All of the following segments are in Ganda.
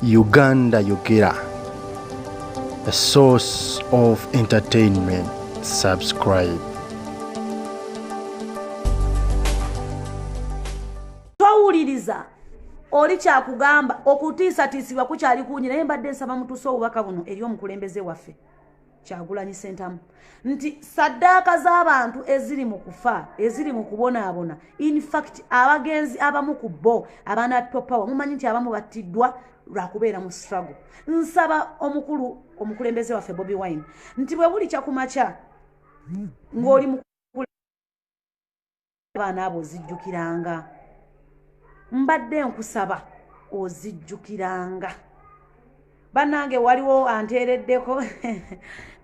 Uganda Yogera, a source of entertainment. Subscribe. Twawuliriza oli kyakugamba okutiisatiisibwa kukyali kungi naye mbadde nsaba mutuuse obubaka buno eri omukulembeze waffe Kyagulanyi Ssentamu nti saddaaka z'abantu eziri mu kufa eziri mu kubonaabona in fact abagenzi abamu ku bo abaana power mumanyi nti abamu battiddwa lwakubeera mu struggle. Nsaba omukulembeze waffe Bobi Wine nti bwe buli kyakumakya ng'oli mu abaana abo ozijjukiranga, mbadde nkusaba ozijjukiranga. Bannange waliwo anteereddeko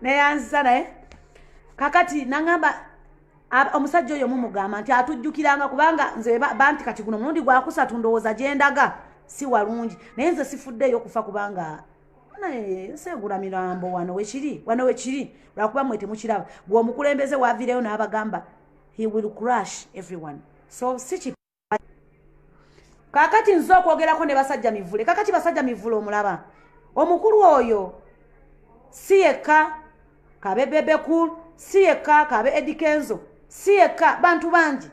neyansa naye kakati nangamba omusajja oyo mumugamba nti atujjukiranga kubanga nze banti kati guno mulundi gwakusatu ndowooza gye ndaga si walungi naye nze sifuddeeyo kufa kubanga naye nsegula mirambo wano wekiri lwakuba mwe temukiraba bw'omukulembeze waaviireyo n'abagamba he will crush everyone so si kakati nzo okwogerako ne basajja mivule kakati basajja mivule omulaba omukulu oyo si yekka kabe Bebe Cool si yekka kabe Eddie Kenzo si yekka bantu bangi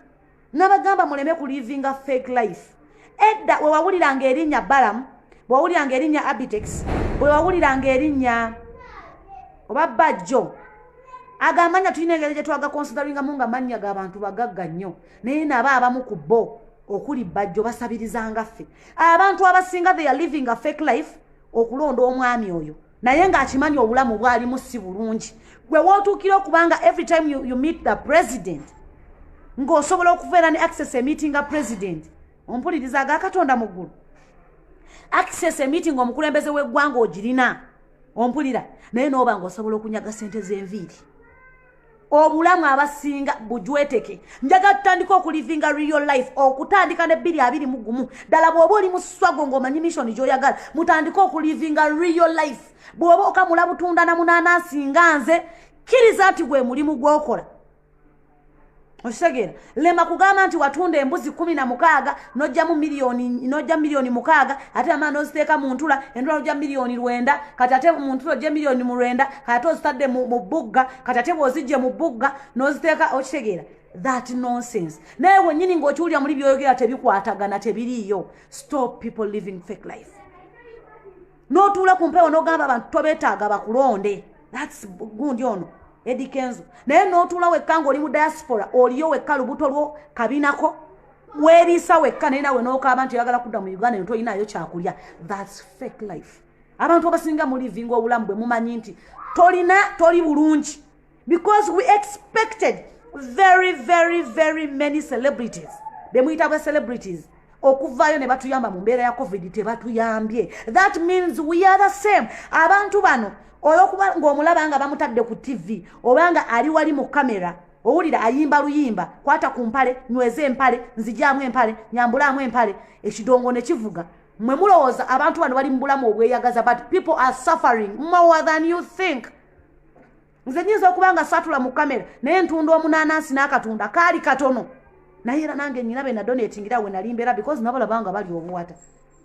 nabagamba muleme ku livinga fake life. Edda we wawuliranga erinnya Balaam, we wawuliranga erinnya Abitex, we wawuliranga erinnya oba Bajjo agamanya tulina engeri gye twaga consideringa munga mannya g'abantu bagagga nnyo naye nabo abamu ku bo okuli Bajjo basabirizanga ffe abantu abasinga they are living a fake life okulonda omwami oyo naye ng'akimanyi obulamu bwalimu si bulungi gwe wootuukira okubanga every time you meet the president ng'osobola okubeera ne access a meeting a president ompuliriza aga Katonda mu ggulu access a meeting omukulembeze w'eggwanga ogirina ompulira naye n'oba ng'osobola okunyaga ssente z'enviiri obulamu abasinga bujweteke njaga tutandika okulivinga real life okutandika ne 2021 ddala bw'oba oli mu swago ng'omanyi mission gy'oyagala mutandika okulivinga real life bw'oba okamula butunda na munaanansi nga nze kkiriza nti gwe mulimu gw'okola osegera lema kugamba nti watunda embuzi 16 nojja milioni 6 ate amana oziteeka mu ntula endula nojja milioni 9 kati ate mu ntula ojja milioni 9 kati ozitadde mu bugga kati ate bw'ozijje mu bugga n'oziteeka okitegeera that nonsense naye wennyini ng'okiwulira muli byoyogera tebikwatagana tebiriiyo. Stop people living fake life. N'otuula ku mpewo n'ogamba abantu tobeetaaga bakulonde that's gundi ono Eddie Kenzo naye n'otuula wekka ng'oli mu diaspora oliyo wekka lubuto lwo kabinako weeriisa wekka naye nawe n'okaaba nti oyagala kudda mu Uganda nto olinayo kyakulya that's fake life. Abantu abasinga mu livinga obulamu bwe mumanyi nti toli bulungi because we expected very many celebrities bemuyita bwe celebrities okuvaayo ne batuyamba mu mbeera ya COVID tebatuyambye. That means we are the same. Abantu bano oyokuba ng'omulaba nga bamutadde ku TV obanga ali wali mu kamera owulira ayimba luyimba kwata ku mpale nyweze empale nzijaamu empale nyambulaamu empale ekidongo ne kivuga mwe mulowooza abantu bano bali mu bulamu obweyagaza but people are suffering more than you think. Nze nyinza okubanga satula mu kamera naye ntunda omunaanansi n'akatunda kaali katono naye era nange nnyina be nadonatingira we nali mbeera because nabalabanga bali obuwata.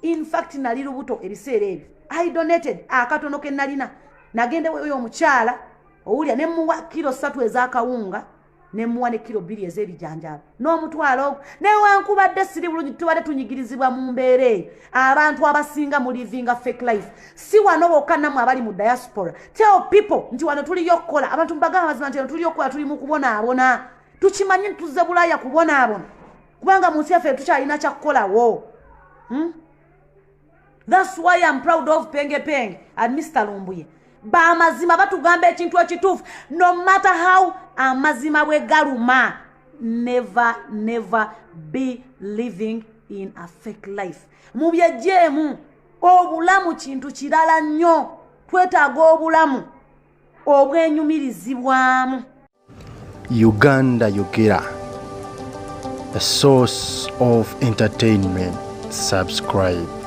In fact nali lubuto ebiseera ebyo I donated akatono ke nalina nagende oyo omukyala owulya ne muwa kilo 3 ez'akawunga ne muwa ne kilo 2 ez'ebijanjaalo n'omutwalo newankubadde siri bulungi tubadde tunyigirizibwa mu mbeera eyo. Abantu abasinga mu livinga fake life si wano bokka nammwe abali mu diaspora tell people nti wano tuliyo okukola abantu mbagamba mazima nti wano tuliyo okukola tuli mu kubonaabona tukimanyi ntuzze Bulaaya kubonaabona kubanga mu nsi yaffe tukyalina kyakukolawo. That's why I'm proud of Penge and Mr. Lumbuye. Ba mazima batugamba ekintu ekituufu no matter how amazima bwe galuma never be living in a fake life. Mubyejjeemu obulamu kintu kirala nnyo twetaaga obulamu obwenyumirizibwamu. Uganda Yogera, a source of entertainment. Subscribe.